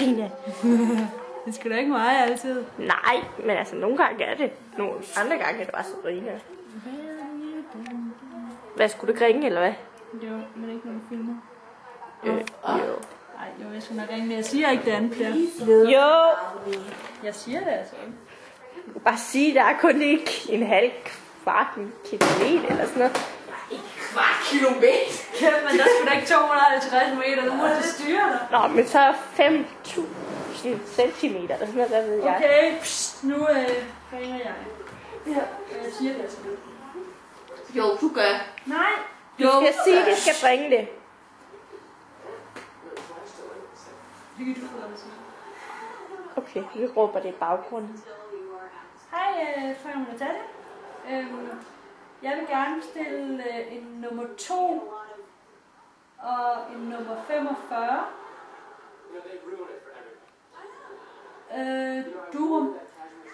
Sabrina. Det skal da ikke mig altid. Nej, men altså nogle gange er det. Nogle andre gange er det bare Sabrina. Hvad, skulle du ikke ringe, eller hvad? Jo, men ikke når du filmer. Jo. Nej, jo, jeg skal nok ringe, men jeg siger ikke det andet, Per. Jo. Jeg siger det altså ikke. Du kan bare sige, der er kun ikke en halv kvart kilometer eller sådan noget. Kvart kilometer? Ja, men der skulle da ikke 250 meter, du må det styre dig. Nå, men så 5.000 centimeter eller sådan noget, hvad ved jeg. Okay, pst, nu ringer jeg. Ja. Jeg siger det altså. Jo, du gør. Nej. Du skal sige, at de skal bringe det. Det kan du få lov at sige. Okay, vi råber det i baggrunden. Hej, fru Natasha. Jeg vil gerne bestille en nummer 2 og en nummer 45. Durum.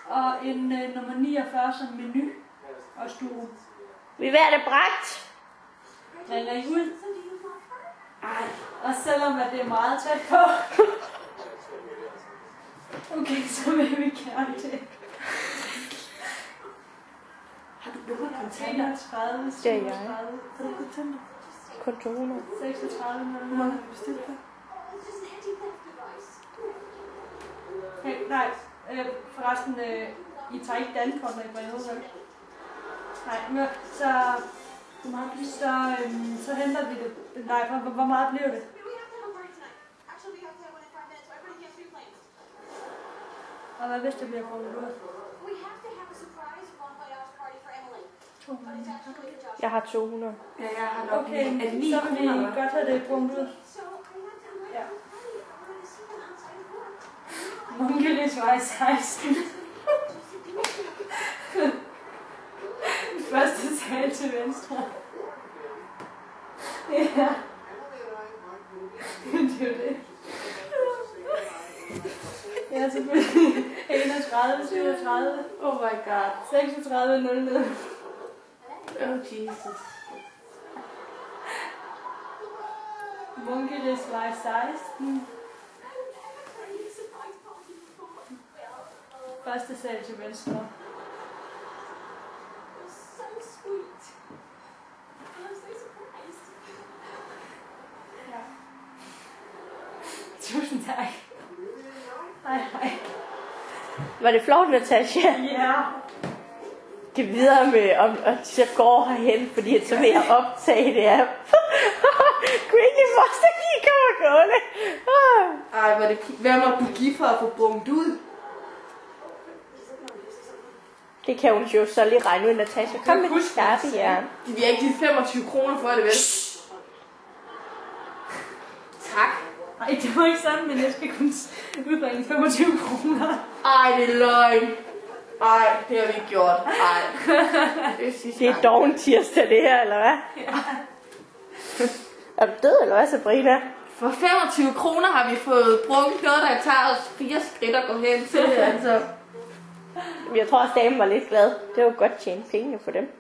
Og en nummer 49 som menu. Også durum. Vi vil have det bragt. Ringer I ud? Ej, og selvom at det er meget tæt på. Okay, så vil vi gerne det. Har du lukket kontanter? 31, 37. Det er jeg. Har du kontanter? Kun 200. 36, Hvor mange har du bestilt for? Hey, nej, forresten, I tager ikke dankort, når I bringer ud, vel? Nej, men så henter vi det. Nej, hvor meget bliver det? Og hvad hvis det bliver brugt ud? 200. Jeg har 200. Ja, jeg har nok. Okay, Er det 9 så vil vi kroner? godt have det brugt ud. Ja. Munkelisvej 16. Første sal til venstre. Ja. Det er jo det. Ja, selvfølgelig. 31, 37. Oh my god. 36, 00. Oh Jesus. Munkelisvej 16. Første sal til venstre. Ja. Tusind tak. Hej. Var det flot, Natasha? Ja. Det videre med, om de så går herhen, fordi at så vil jeg optage det her. Gringy Foster, de kommer gående. Ej, hvor det hvad må du give for at få bunket ud? Det kan hun jo så lige regne ud, Natasha. Kom med de skarpe jern. De vil ikke give 25 kroner for det, vel? Tak. Nej, det var ikke sådan, men jeg skal kun udbringe 25 kroner. Ej, det er løgn. Ej, det har vi ikke gjort. Ej. Det er doven tirsdag, det her, eller hvad? Ja. Er du død, eller hvad, Sabrina? For 25 kroner har vi fået brugt noget, der tager os 4 skridt at gå hen til. Altså. Jeg tror også, damen var lidt glad. Det var godt tjene penge for dem.